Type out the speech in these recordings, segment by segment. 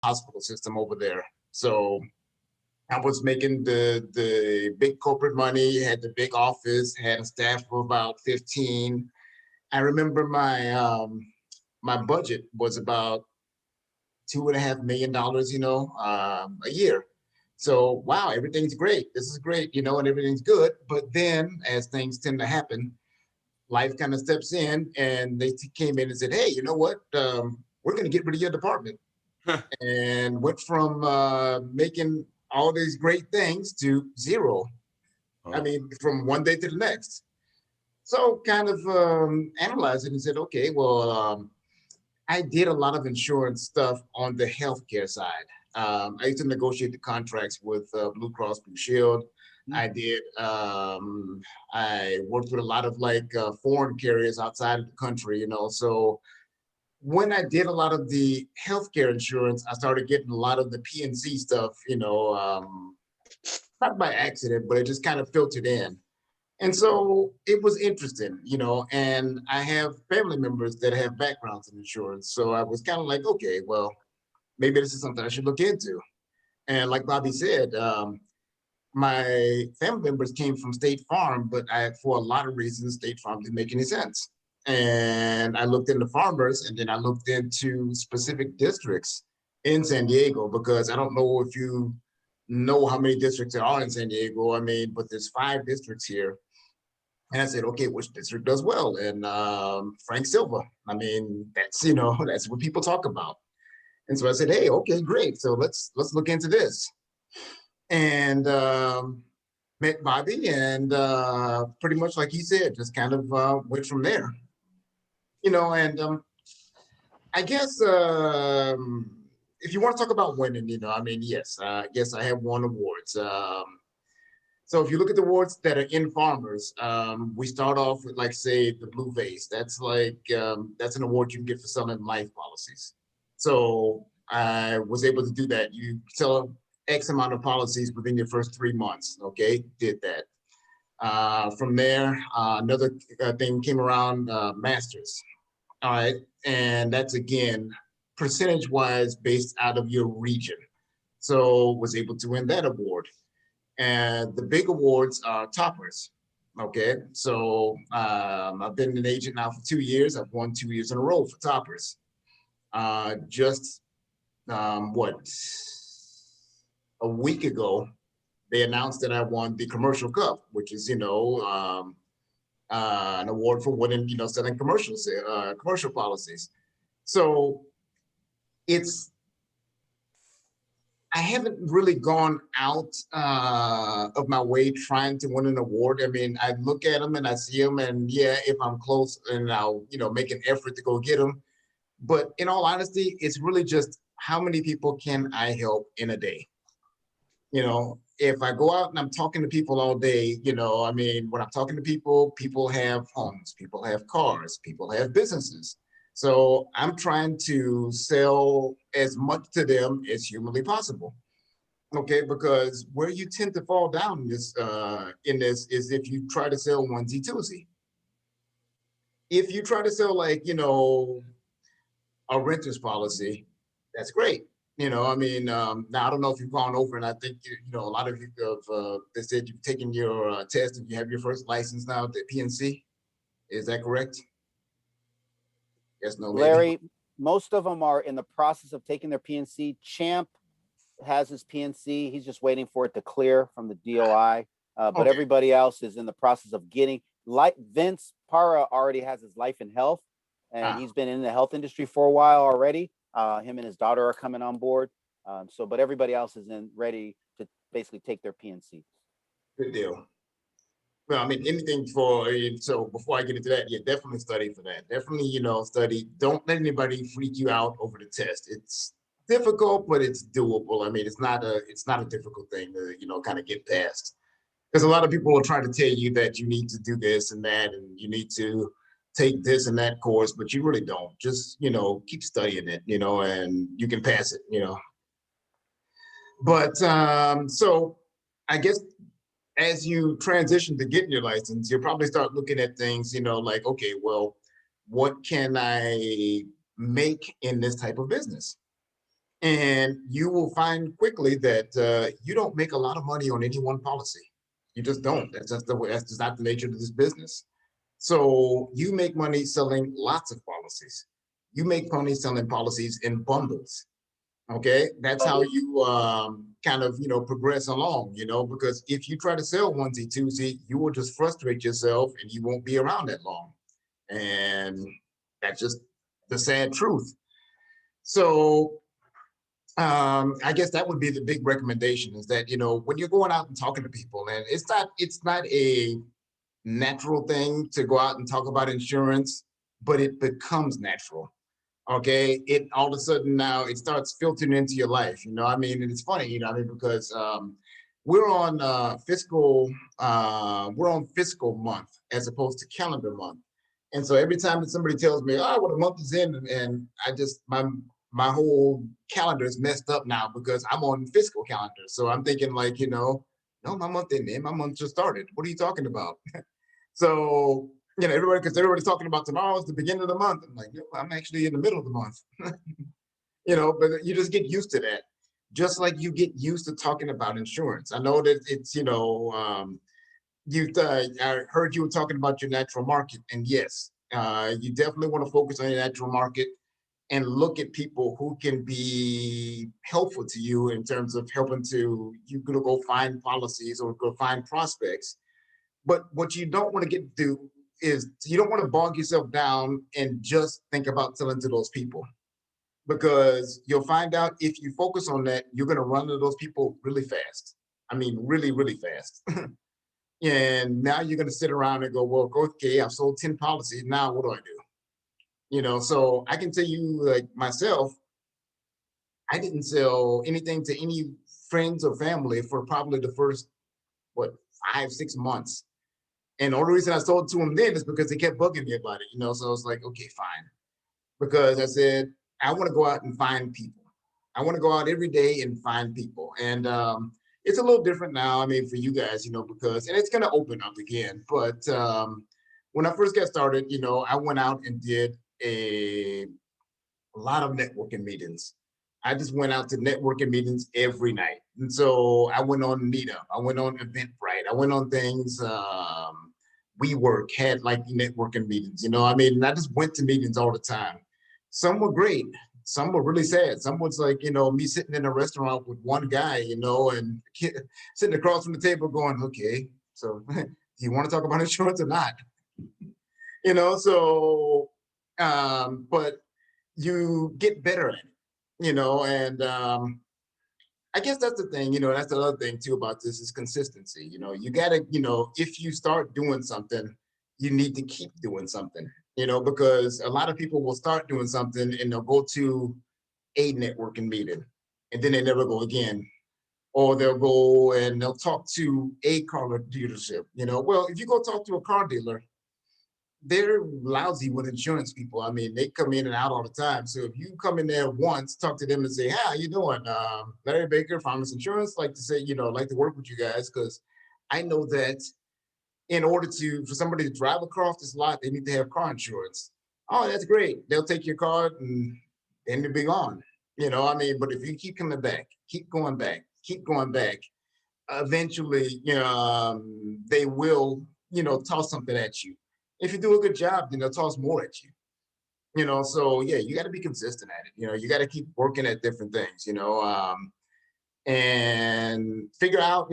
hospital system over there. So I was making the big corporate money, had the big office, had a staff of about 15. I remember my budget was about $2.5 million, a year. So wow, everything's great. This is great, and everything's good. But then, as things tend to happen, life kind of steps in, and they came in and said, "Hey, you know what? We're going to get rid of your department," and went from making all these great things to zero. I Oh, mean, from one day to the next. So kind of analyzed it and said, okay, well, I did a lot of insurance stuff on the healthcare side. I used to negotiate the contracts with Blue Cross Blue Shield. mm, I did. I worked with a lot of like foreign carriers outside of the country, So when I did a lot of the healthcare insurance, I started getting a lot of the PNC stuff, not by accident, but it just kind of filtered in. And so it was interesting, and I have family members that have backgrounds in insurance. So I was kind of like, okay, well, maybe this is something I should look into. And like Bobby said, my family members came from State Farm, but for a lot of reasons, State Farm didn't make any sense. And I looked into farmers, and then I looked into specific districts in San Diego, because I don't know if you know how many districts there are in San Diego. I mean, but there's 5 districts here. And I said, okay, which district does well? And Frank Silva. I mean, that's that's what people talk about. And so I said, hey, okay, great. So let's look into this. And met Bobby, and pretty much like he said, just kind of went from there. And I guess if you want to talk about winning, I mean, yes, I have won awards. So if you look at the awards that are in farmers, we start off with, like, say, the Blue Vase. That's like that's an award you can get for selling life policies. So I was able to do that. You sell X amount of policies within your first 3 months. Okay, did that. From there, another thing came around, Masters. All right, and that's again percentage wise based out of your region. So was able to win that award. And the big awards are toppers. Okay, so I've been an agent now for 2 years. I've won 2 years in a row for toppers. Just what, a week ago, they announced that I won the Commercial Cup, which is an award for winning, selling commercial policies. So it's I haven't really gone out of my way trying to win an award. I mean, I look at them and I see them, and yeah, if I'm close, and I'll make an effort to go get them. But in all honesty, it's really just how many people can I help in a day? If I go out and I'm talking to people all day, I mean, when I'm talking to people, people have homes, people have cars, people have businesses. So I'm trying to sell as much to them as humanly possible. Okay, because where you tend to fall down in this is if you try to sell onesie twosie. If you try to sell, like, a renter's policy, that's great. I mean, now I don't know if you've gone over, and I think a lot of you have. They said you've taken your test and you have your first license now at the PNC. Is that correct? Yes, no, maybe. Larry, most of them are in the process of taking their PNC. Champ has his PNC. He's just waiting for it to clear from the DOI. But Okay. everybody else is in the process of getting. Like Vince Para already has his life and health, and Ah, he's been in the health industry for a while already. Him and his daughter are coming on board. But everybody else is ready to basically take their PNC. good deal. Well, I mean, anything for, so before I get into that, yeah, definitely study for that. Definitely, study. Don't let anybody freak you out over the test. It's difficult, but it's doable. I mean, it's not a difficult thing to, kind of get past. Because a lot of people will try to tell you that you need to do this and that, and you need to take this and that course, but you really don't. Just, keep studying it, and you can pass it. But so I guess as you transition to getting your license, you'll probably start looking at things, like, okay, well, what can I make in this type of business? And you will find quickly that you don't make a lot of money on any one policy. You just don't. That's just the way. That's just not the nature of this business. So you make money selling lots of policies. You make money selling policies in bundles. Okay, that's how you kind of progress along. Because if you try to sell onesie twosie, you will just frustrate yourself and you won't be around that long. And that's just the sad truth. So I guess that would be the big recommendation is that, when you're going out and talking to people, and it's not a natural thing to go out and talk about insurance, but it becomes natural. Okay. It all of a sudden now it starts filtering into your life, I mean, and it's funny, because we're on fiscal month as opposed to calendar month. And so every time that somebody tells me, oh, well, the month is in, and I just my whole calendar is messed up now because I'm on fiscal calendar. So I'm thinking like, no, my month didn't end. My month just started. What are you talking about? So, because everybody's talking about tomorrow is the beginning of the month. I'm like, I'm actually in the middle of the month. But you just get used to that. Just like you get used to talking about insurance. I know that it's, I heard you were talking about your natural market. And yes, you definitely want to focus on your natural market and look at people who can be helpful to you in terms of helping you gonna go find policies or go find prospects. But what you don't want to get to is you don't want to bog yourself down and just think about selling to those people because you'll find out if you focus on that, you're going to run into those people really fast. I mean, really, really fast. And now you're going to sit around and go, well, okay, I've sold 10 policies. Now what do I do? So I can tell you, like myself, I didn't sell anything to any friends or family for probably the first, what, 5, 6 months. And the only reason I sold to them then is because they kept bugging me about it. So I was like, okay, fine. Because I said, I want to go out and find people. I want to go out every day and find people. And it's a little different now, I mean, for you guys, because, and it's going to open up again. But when I first got started, I went out and did a lot of networking meetings. I just went out to networking meetings every night. And so I went on Meetup, I went on Eventbrite, I went on things. WeWork had like networking meetings, I mean, I just went to meetings all the time. Some were great. Some were really sad. Some was like, me sitting in a restaurant with one guy, and sitting across from the table going, okay, so do you want to talk about insurance or not? So, but you get better at it, and I guess that's the thing, that's the other thing too about this is consistency. You gotta, if you start doing something, you need to keep doing something, because a lot of people will start doing something and they'll go to a networking meeting and then they never go again. Or they'll go and they'll talk to a car dealership. Well, if you go talk to a car dealer, they're lousy with insurance people. I mean, they come in and out all the time. So if you come in there once, talk to them and say, "Hey, how you doing? Larry Baker, Farmers Insurance, like to say, like to work with you guys because I know that in order for somebody to drive across this lot, they need to have car insurance." Oh, that's great. They'll take your card and then they'll be gone. I mean, but if you keep coming back, keep going back, eventually, they will, toss something at you. If you do a good job, then they'll toss more at you. So yeah, you got to be consistent at it. You got to keep working at different things. And figure out,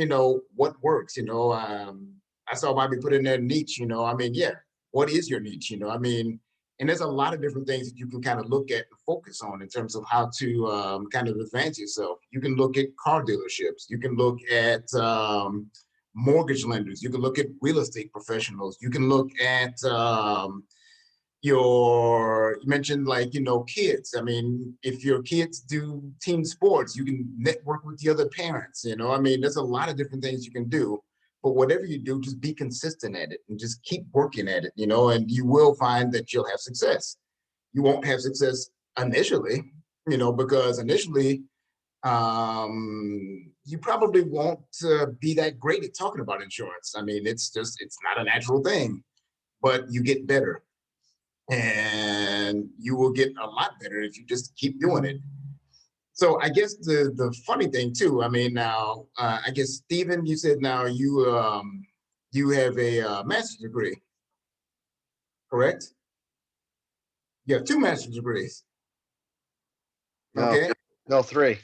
what works. I saw Bobby put in there niche. I mean, yeah, what is your niche? I mean, and there's a lot of different things that you can kind of look at and focus on in terms of how to kind of advance yourself. You can look at car dealerships. You can look at mortgage lenders. You can look at real estate professionals. You can look at you mentioned like kids. I mean, if your kids do team sports, you can network with the other parents. I mean, there's a lot of different things you can do, but whatever you do, just be consistent at it and just keep working at it. And you will find that you'll have success. You won't have success initially, because initially you probably won't be that great at talking about insurance. I mean, it's not a natural thing, but you get better and you will get a lot better if you just keep doing it. So I guess the funny thing too, I mean, now, I guess, Stephen, you said now you have a master's degree, correct? You have two master's degrees. No, Okay. no, three.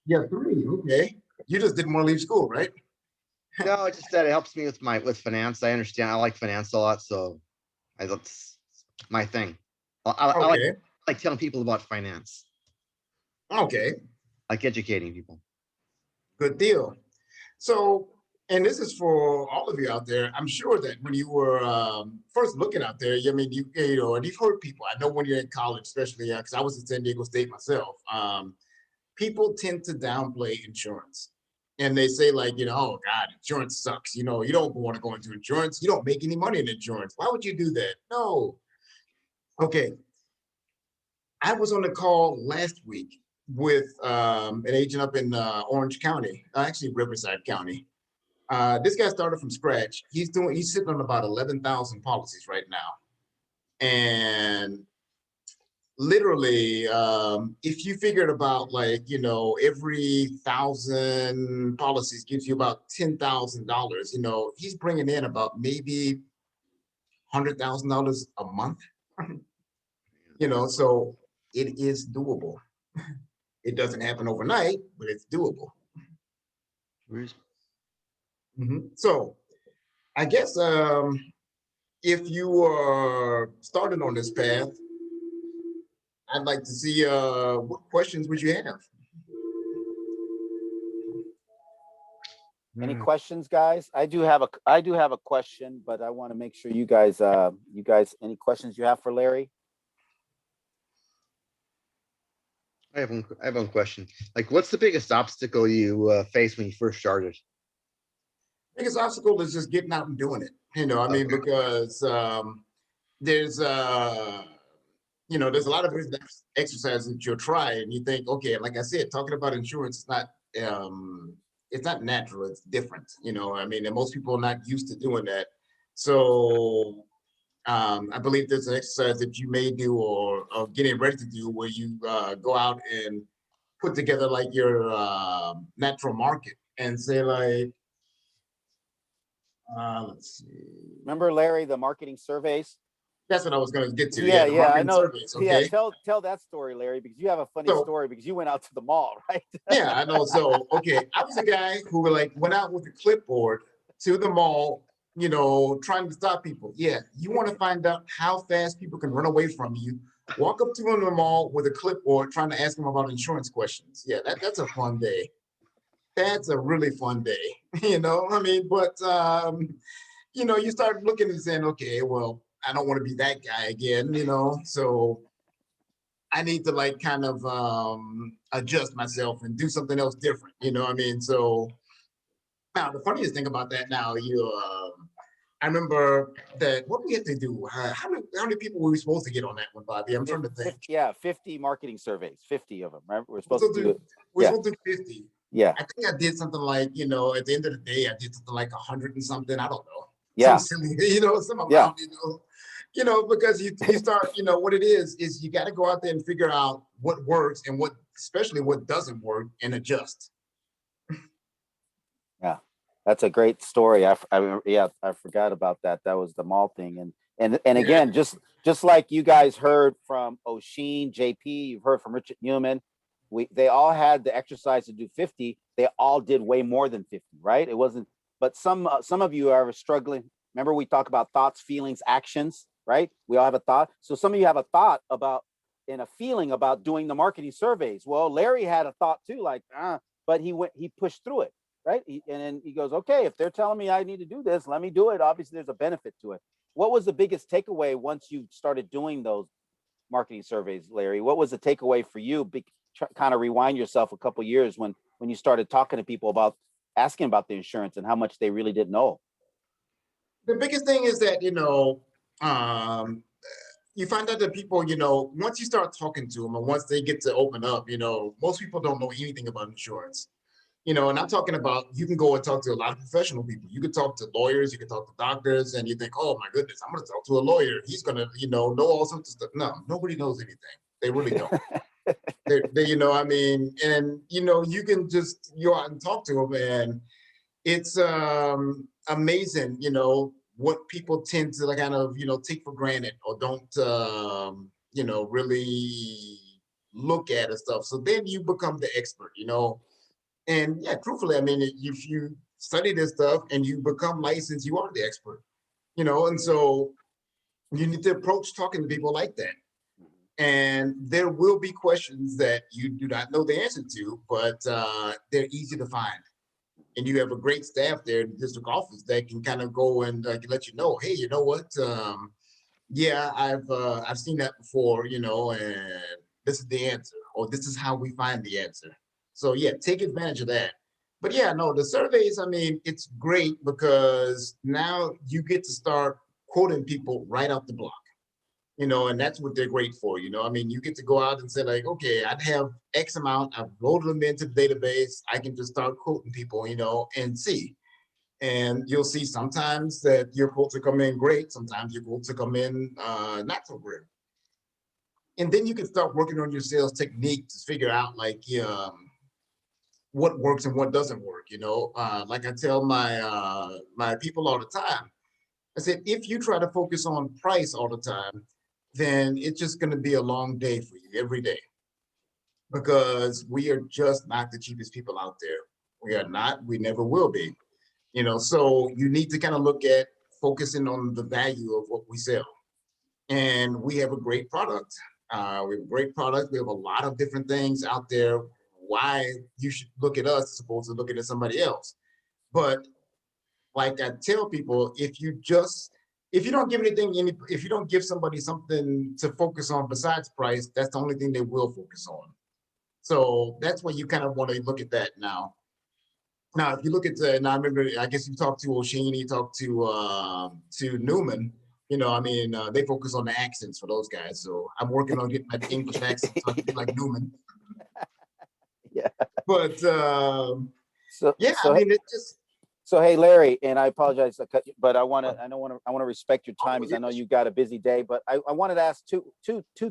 Yeah, three. Okay. You just didn't want to leave school, right? No, it's just that it helps me with finance. I understand. I like finance a lot, so that's my thing. I Okay. like telling people about finance, Okay. like educating people. Good deal. So, and this is for all of you out there. I'm sure that when you were first looking out there, I mean, you know, and you've heard people. I know when you're in college, especially because I was at San Diego State myself. People tend to downplay insurance, and they say like, you know, oh God, insurance sucks. You know, you don't want to go into insurance. You don't make any money in insurance. Why would you do that? No. Okay. I was on the call last week with an agent up in Orange County, actually Riverside County. This guy started from scratch. He's sitting on about 11,000 policies right now. And literally, if you figured about like, you know, every 1,000 policies gives you about $10,000, you know, he's bringing in about maybe $100,000 a month, you know, so it is doable. It doesn't happen overnight, but it's doable. So I guess if you are started on this path, I'd like to see what questions would you have? Any questions, guys? I do have a question, but I want to make sure you guys, any questions you have for Larry? I have one question. Like, what's the biggest obstacle you faced when you first started? Biggest obstacle is just getting out and doing it. You know, I mean, because there's you know, there's a lot of exercises that you'll try and you think, okay, like I said, talking about insurance is it's not natural, it's different. You know, I mean, and most people are not used to doing that. So I believe there's an exercise that you may do or getting ready to do where you go out and put together like your natural market and say like, let's see. Remember, Larry, the marketing surveys? That's what I was going to get to. Yeah, the yeah, I marketing know. surveys, Yeah, okay. tell that story, Larry, because you have a funny So- story because you went out to the mall, right? Yeah, I know. So, okay, I was a guy who like went out with a clipboard to the mall, you know, trying to stop people. Yeah, you want to find out how fast people can run away from you. Walk up to them in the mall with a clipboard, trying to ask them about insurance questions. Yeah, that's a fun day. That's a really fun day, you know. I mean, but you know, you start looking and saying, okay, well, I don't want to be that guy again, you know. So I need to like kind of adjust myself and do something else different. You know what I mean? So now the funniest thing about that now, I remember that what we had to do. How many people were we supposed to get on that one, Bobby? I'm trying to think. Yeah, 50 marketing surveys, 50 of them. Right? We're We're supposed to do it. supposed to do 50. Yeah, I think I did something like, you know, at the end of the day, I did something like 100 and something. I don't know. yeah, Some silly, you know, some amount, Yeah. you know, because you start, you know, what it is you got to go out there and figure out what works and what, especially what doesn't work and adjust. yeah. That's a great story. I forgot about that. That was the mall thing, and again, just like you guys heard from O'Sheen, JP, you've heard from Richard Newman. They all had the exercise to do 50. They all did way more than 50, right? It wasn't, but some of you are struggling. Remember, we talk about thoughts, feelings, actions, right? We all have a thought. So some of you have a thought about and a feeling about doing the marketing surveys. Well, Larry had a thought too, like, but he pushed through it, right? And then he goes, okay, if they're telling me I need to do this, let me do it. Obviously, there's a benefit to it. What was the biggest takeaway once you started doing those marketing surveys, Larry? What was the takeaway for you? Kind of rewind yourself a couple years when you started talking to people about asking about the insurance and how much they really didn't know. The biggest thing is that, you know, you find out that people, you know, once you start talking to them and once they get to open up, you know, most people don't know anything about insurance. You know, and I'm talking about, you can go and talk to a lot of professional people. You can talk to lawyers, you can talk to doctors, and you think, oh my goodness, I'm going to talk to a lawyer. He's going to, you know all sorts of stuff. No, nobody knows anything. They really don't. You know, I mean, and you know, you can just go out and talk to them, and it's amazing, you know, what people tend to like kind of, you know, take for granted or don't, you know, really look at and stuff. So then you become the expert, you know. And yeah, truthfully, I mean, if you study this stuff and you become licensed, you are the expert, you know. And so you need to approach talking to people like that. And there will be questions that you do not know the answer to, but they're easy to find. And you have a great staff there in the district office that can kind of go and let you know, hey, you know what? Yeah, I've seen that before, you know, and this is the answer, or this is how we find the answer. So yeah, take advantage of that. But yeah, no, the surveys, I mean, it's great because now you get to start quoting people right off the block, you know, and that's what they're great for. You know, I mean, you get to go out and say like, okay, I'd have X amount, I've loaded them into the database. I can just start quoting people, you know, and see. And you'll see sometimes that your quotes will come in great. Sometimes your quotes will come in not so great. And then you can start working on your sales technique to figure out like what works and what doesn't work. You know, like I tell my people all the time, I said, if you try to focus on price all the time, then it's just going to be a long day for you every day because we are just not the cheapest people out there. We are not, we never will be, you know, so you need to kind of look at focusing on the value of what we sell. And we have a great product. We have a great product. We have a lot of different things out there. Why you should look at us as opposed to looking at somebody else. But like I tell people, if you don't give anything, if you don't give somebody something to focus on besides price, that's the only thing they will focus on. So that's why you kind of want to look at that now. Now, if you look at now I remember, I guess you talked to O'Sheen, you talked to Newman. You know, I mean, they focus on the accents for those guys. So I'm working on getting my English accent so I can be like Newman. Yeah. But So, yeah, I so, mean, it just so hey, Larry, and I apologize to cut you, but I want to, I want to respect your time because I know yes, you've got a busy day, but I wanted to ask two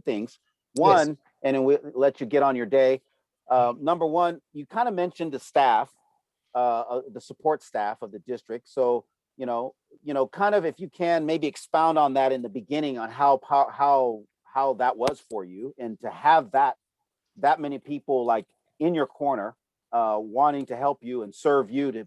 things. yes, One, and then we'll let you get on your day. Number one, you kind of mentioned the staff, the support staff of the district. So, kind of if you can maybe expound on that in the beginning on how that was for you and to have that many people like in your corner wanting to help you and serve you to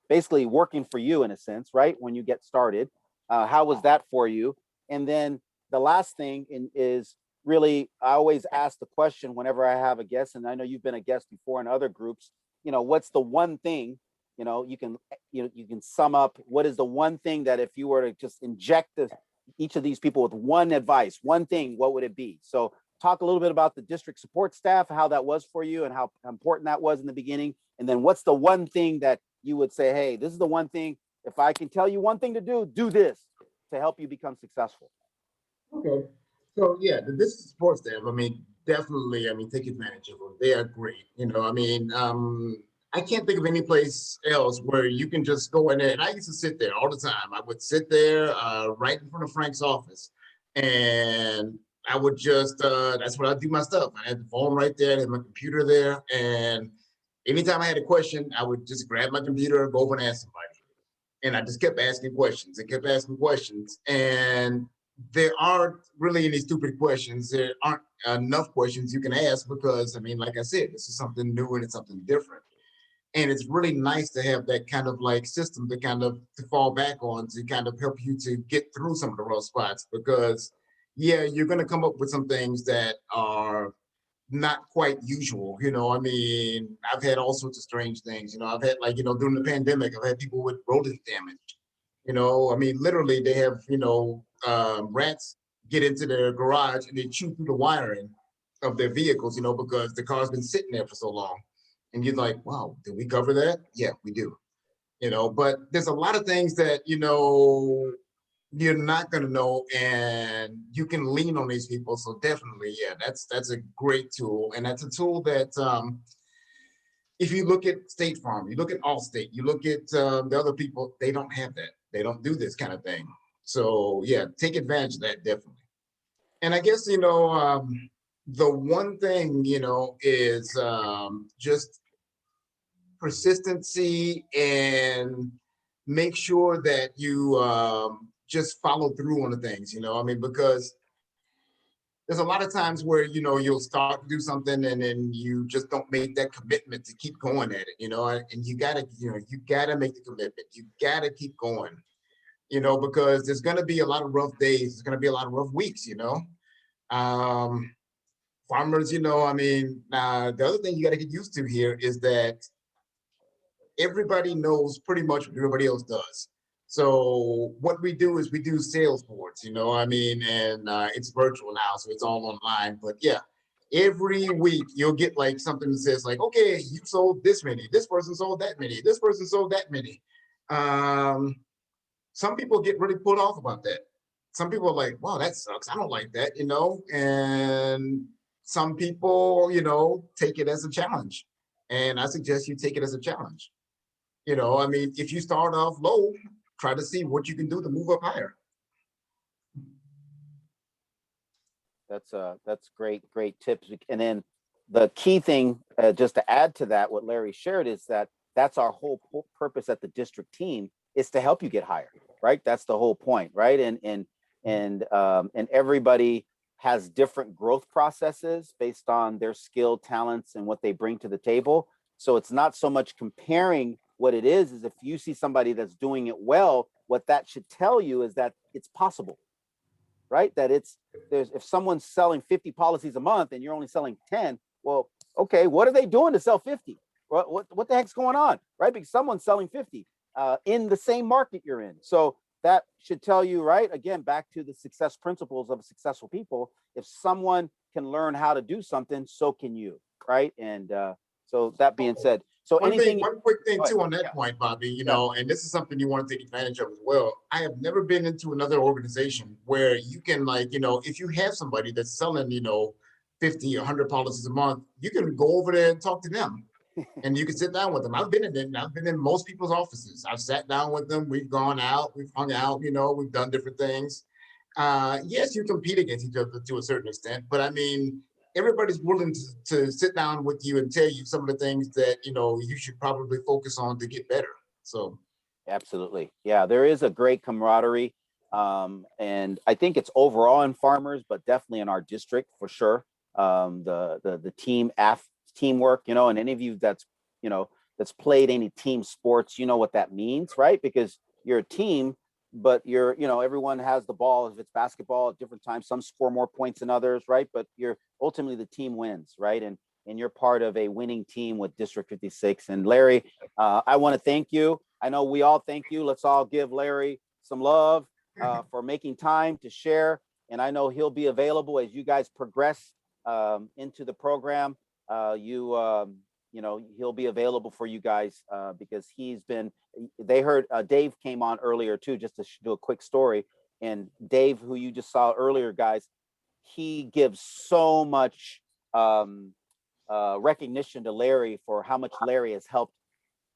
basically working for you in a sense, right? When you get started, how was that for you? And then the last thing is really, I always ask the question whenever I have a guest, and I know you've been a guest before in other groups, what's the one thing, you can sum up, what is the one thing that if you were to just inject each of these people with one advice, one thing, what would it be? So talk a little bit about the district support staff, how that was for you and how important that was in the beginning. And then what's the one thing that you would say, hey, this is the one thing, if I can tell you one thing to do this to help you become successful. okay. So yeah, the business support staff, I mean, definitely, I mean, take advantage of them. They are great. You know, I mean, I can't think of any place else where you can just go in there. And I used to sit there all the time. I would sit there right in front of Frank's office, and I would just that's where I do my stuff. I had the phone right there, I had my computer there, and anytime I had a question, I would just grab my computer, go over and ask somebody. And I just kept asking questions and kept asking questions. And there aren't really any stupid questions. There aren't enough questions you can ask because, I mean, like I said, this is something new and it's something different. And it's really nice to have that kind of like system to kind of to fall back on to kind of help you to get through some of the rough spots because yeah, you're going to come up with some things that are not quite usual. You know, I mean, I've had all sorts of strange things. You know, I've had like, you know, during the pandemic, I've had people with rodent damage. You know, I mean, literally they have, you know, rats get into their garage and they chew through the wiring of their vehicles, you know, because the car's been sitting there for so long. And you're like, wow, did we cover that? Yeah, we do. You know, but there's a lot of things that, you know, you're not going to know and you can lean on these people. So definitely, yeah, that's a great tool. And that's a tool that if you look at State Farm, you look at Allstate, you look at the other people, they don't have that. They don't do this kind of thing. So yeah, take advantage of that definitely. And I guess, you know, the one thing, is just persistency and make sure that you just follow through on the things, I mean, because there's a lot of times where, you'll start to do something and then you just don't make that commitment to keep going at it, and you gotta make the commitment. You gotta keep going, because there's gonna be a lot of rough days. There's gonna be a lot of rough weeks, Um, farmers, I mean, the other thing you got to get used to here is that everybody knows pretty much what everybody else does. So what we do is we do sales boards, I mean, and it's virtual now, so it's all online. But yeah, every week you'll get like something that says like, okay, you sold this many, this person sold that many, this person sold that many. Um, some people get really put off about that. Some people are like, wow, that sucks. I don't like that, and some people, take it as a challenge. And I suggest you take it as a challenge. I mean, if you start off low, try to see what you can do to move up higher. That's great tips. And then the key thing, just to add to that, what Larry shared is that that's our whole purpose at the district team is to help you get higher, right? That's the whole point, right? And everybody has different growth processes based on their skill, talents, and what they bring to the table. So it's not so much comparing what it is if you see somebody that's doing it well, what that should tell you is that it's possible, right? That if someone's selling 50 policies a month and you're only selling 10, well, okay, what are they doing to sell 50? What the heck's going on, right? Because someone's selling 50 in the same market you're in. So that should tell you, right? Again, back to the success principles of successful people. If someone can learn how to do something, so can you, right? And so that being said, so One quick thing too on that yeah. point, Bobby, Yeah. and this is something you want to take advantage of as well. I have never been into another organization where you can like, if you have somebody that's selling, 50, 100 policies a month, you can go over there and talk to them. And you can sit down with them. I've been in most people's offices. I've sat down with them. We've gone out, we've hung out, we've done different things. Yes, you compete against each other to a certain extent, but I mean, everybody's willing to sit down with you and tell you some of the things that you should probably focus on to get better. So Absolutely. Yeah, there is a great camaraderie. And I think it's overall in farmers, but definitely in our district for sure. The teamwork, and any of you that's played any team sports, you know what that means, right? Because you're a team, but everyone has the ball. If it's basketball at different times, some score more points than others, right? But you're ultimately the team wins, right? And you're part of a winning team with District 56. And Larry, I want to thank you. I know we all thank you. Let's all give Larry some love for making time to share. And I know he'll be available as you guys progress into the program. He'll be available for you guys because they heard Dave came on earlier too, just to do a quick story. And Dave, who you just saw earlier, guys, he gives so much recognition to Larry for how much Larry has helped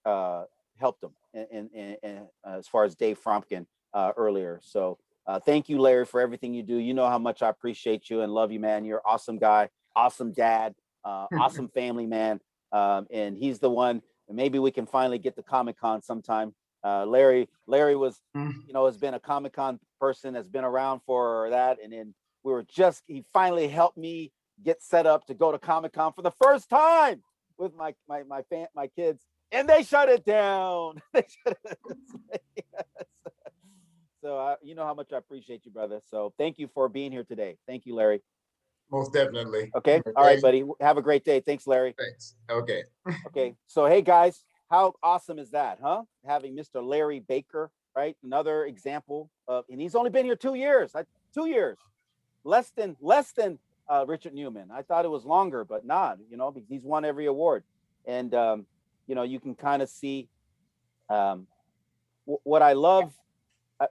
him and as far as Dave Fromkin earlier. So thank you, Larry, for everything you do. You know how much I appreciate you and love you, man. You're an awesome guy, awesome dad, awesome family man. And he's the one, and maybe we can finally get to Comic-Con sometime. Larry was, has been a Comic-Con person, has been around for that. And then he finally helped me get set up to go to Comic-Con for the first time with my kids. And they shut it down. So you know how much I appreciate you, brother. So thank you for being here today. Thank you, Larry. Most definitely. Okay. All right, buddy. Have a great day. Thanks, Larry. Thanks. Okay. Okay. So, hey, guys, how awesome is that, huh? Having Mr. Larry Baker, right? Another example and he's only been here 2 years. 2 years. Less than Richard Newman. I thought it was longer, but not, because he's won every award. And, you can kind of see what I love. What